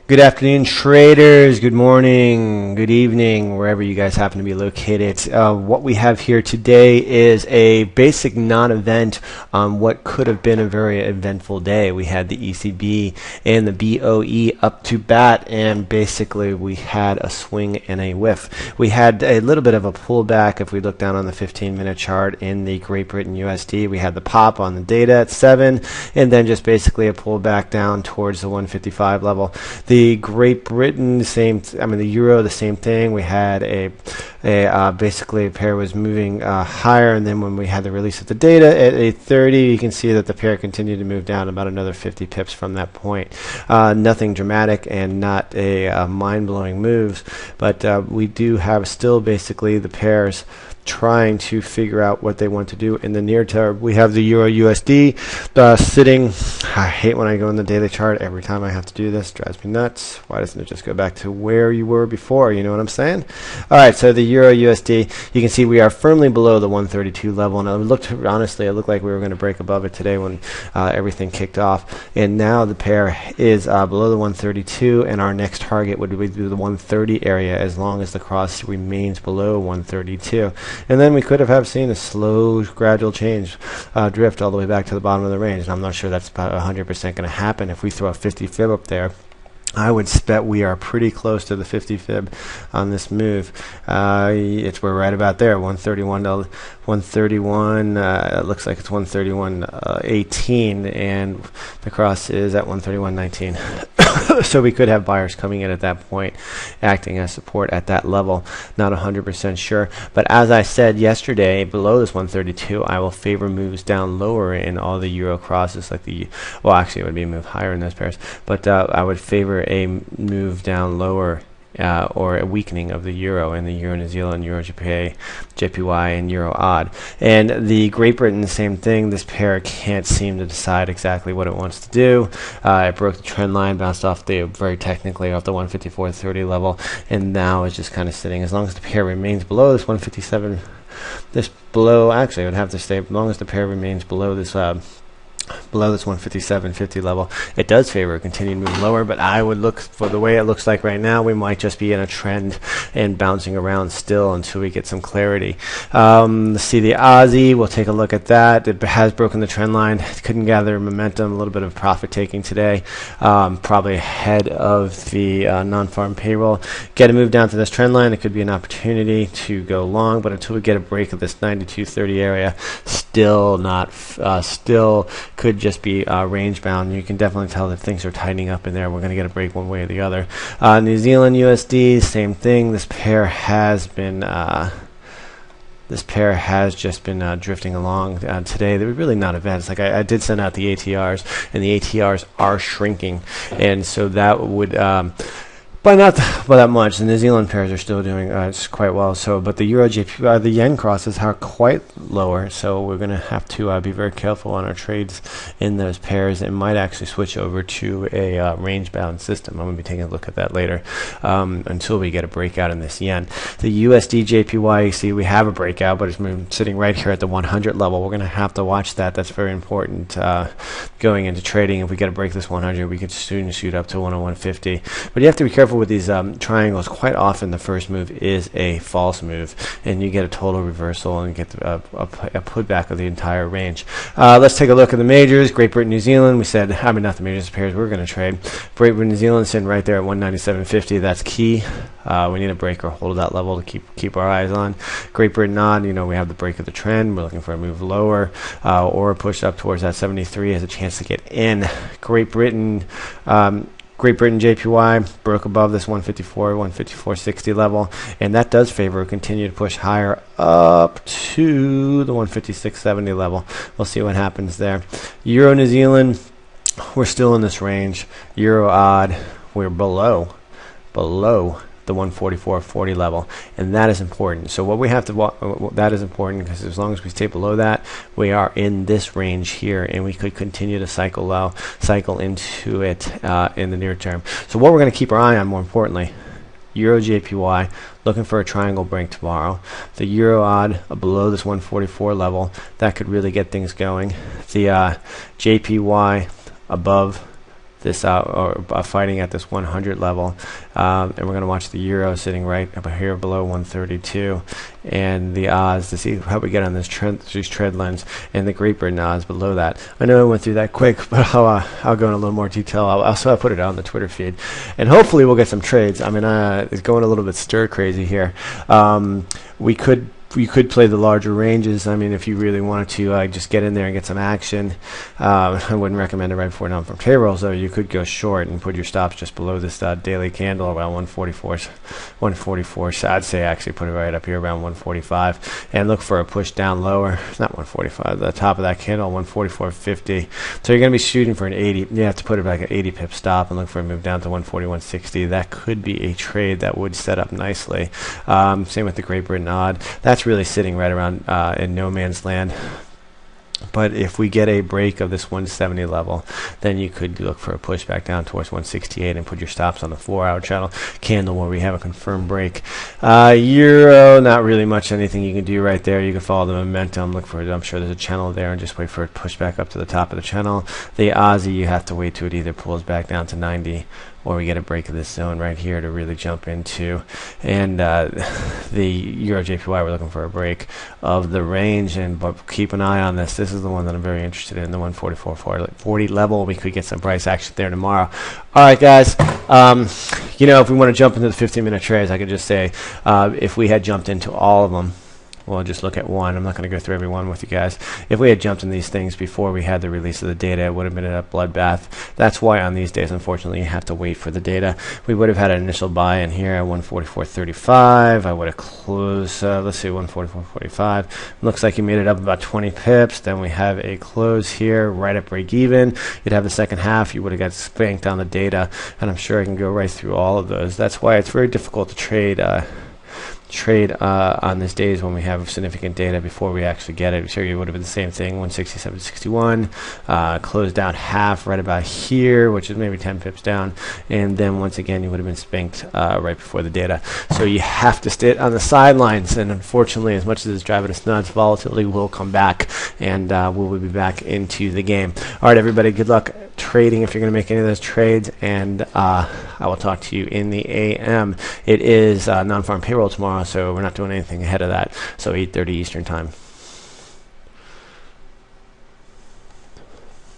Good afternoon, traders. Good morning, good evening, wherever you guys happen to be located. What we have here today is a basic non-event on what could have been a very eventful day. We had the ECB and the BOE up to bat, and basically we had a swing and a whiff. We had a little bit of a pullback. If we look down on the 15-minute chart in the Great Britain USD, we had the pop on the data at 7, and then just basically a pullback down towards the 155 level. The Great Britain, the euro, the same thing. We had basically a pair was moving higher, and then when we had the release of the data at 8:30, you can see that the pair continued to move down about another 50 pips from that point. Nothing dramatic and not a mind-blowing moves, but we do have still basically the pairs trying to figure out what they want to do in the near term. We have the Euro USD sitting. I hate when I go in the daily chart. Every time I have to do this, drives me nuts. Why doesn't it just go back to where you were before? You know what I'm saying? All right, so the Euro USD, you can see we are firmly below the 132 level, and honestly, it looked like we were going to break above it today when everything kicked off. And now the pair is below the 132, and our next target would be the 130 area as long as the cross remains below 132. And then we could have seen a slow, gradual change, drift all the way back to the bottom of the range. And I'm not sure that's about 100% going to happen. If we throw a 50 fib up there, I would bet we are pretty close to the 50 fib on this move. We're right about there, 131 to 131. It looks like it's 131.18, and the cross is at 131.19. So we could have buyers coming in at that point, acting as support at that level. Not 100% sure, but as I said yesterday, below this 132, I will favor moves down lower in all the euro crosses, actually it would be a move higher in those pairs, but I would favor a move down lower or a weakening of the euro and the euro New Zealand, euro JPY, and euro odd. And the Great Britain, same thing. This pair can't seem to decide exactly what it wants to do. It broke the trend line, bounced off very technically off the 154.30 level, and now it's just kind of sitting. As long as the pair remains below this 157, it would have to stay as long as the pair remains below this 157.50 level. It does favor a continued move lower, but I would look for the way it looks like right now. We might just be in a trend and bouncing around still until we get some clarity. Let's see the Aussie. We'll take a look at that. It has broken the trend line. It couldn't gather momentum. A little bit of profit taking today, probably ahead of the non-farm payroll. Get a move down to this trend line. It could be an opportunity to go long, but until we get a break of this 92.30 area, still could just be range bound. You can definitely tell that things are tightening up in there. We're going to get a break one way or the other. New Zealand USD, same thing. This pair has just been drifting along today. They were really not events. Like I did send out the ATRs, and the ATRs are shrinking, and so that would. But not by that much. The New Zealand pairs are still doing quite well. But the Euro JPY, the yen crosses are quite lower. So we're going to have to be very careful on our trades in those pairs. It might actually switch over to a range-bound system. I'm going to be taking a look at that later until we get a breakout in this yen. The USD JPY, you see we have a breakout, but it's sitting right here at the 100 level. We're going to have to watch that. That's very important going into trading. If we get to break this 100, we could soon shoot up to 101.50. But you have to be careful with these triangles. Quite often the first move is a false move, and you get a total reversal and get a putback of the entire range. Let's take a look at the majors. Great Britain, New Zealand. We said, not the majors, pairs we're going to trade. Great Britain, New Zealand sitting right there at 197.50. That's key. We need a break or hold of that level to keep our eyes on. Great Britain odd. We have the break of the trend. We're looking for a move lower or a push up towards that 73 as a chance to get in. Great Britain JPY broke above this 154.60 level, and that does favor a continued push higher up to the 156.70 level. We'll see what happens there. Euro New Zealand, we're still in this range. Euro odd, we're below the 144.40 level, and that is important. So what we have to that is important because as long as we stay below that, we are in this range here, and we could continue to cycle into it in the near term. So what we're going to keep our eye on, more importantly, Euro JPY looking for a triangle break tomorrow. The Euro odd below this 144 level, that could really get things going. The JPY above this or fighting at this 100 level, and we're going to watch the euro sitting right up here below 132, and the Oz to see how we get on this these trend lines, and the Great Britain Oz below that. I know I went through that quick, but I'll go in a little more detail. I'll put it out on the Twitter feed, and hopefully we'll get some trades. I mean, it's going a little bit stir crazy here. You could play the larger ranges. I mean, if you really wanted to just get in there and get some action, I wouldn't recommend it right before non-farm payrolls, though. You could go short and put your stops just below this daily candle around 144. So I'd say actually put it right up here around 145 and look for a push down lower. Not 145, the top of that candle, 144.50. So you're going to be shooting for an 80. You have to put it back at 80 pip stop and look for a move down to 141.60. That could be a trade that would set up nicely. Same with the Great Britain odd. That's really sitting right around in no man's land. But if we get a break of this 170 level, then you could look for a push back down towards 168 and put your stops on the 4-hour channel candle where we have a confirmed break. Euro, not really much anything you can do right there. You can follow the momentum, look for it. I'm sure there's a channel there, and just wait for it to push back up to the top of the channel. The Aussie, you have to wait till it either pulls back down to 90 or we get a break of this zone right here to really jump into. And the Euro JPY, we're looking for a break of the range, but keep an eye on this. This is the one that I'm very interested in, the 144.40 level. We could get some price action there tomorrow. All right, guys. If we want to jump into the 15-minute trades, I could just say if we had jumped into all of them, we'll just look at one. I'm not going to go through every one with you guys. If we had jumped in these things before we had the release of the data, it would have been a bloodbath. That's why on these days, unfortunately, you have to wait for the data. We would have had an initial buy in here at 144.35. I would have closed, let's see, 144.45. Looks like you made it up about 20 pips. Then we have a close here right at break even. You'd have the second half. You would have got spanked on the data, and I'm sure I can go right through all of those. That's why it's very difficult to trade on these days when we have significant data before we actually get it. Sure, you would have been the same thing, 167.61, closed down half right about here, which is maybe 10 pips down, and then once again you would have been spanked right before the data. So you have to stay on the sidelines, and unfortunately, as much as it's driving us nuts, volatility will come back, and we'll be back into the game. All right, everybody, good luck trading if you're going to make any of those trades, and I will talk to you in the AM. It is non-farm payroll tomorrow, so we're not doing anything ahead of that, so 8:30 Eastern time.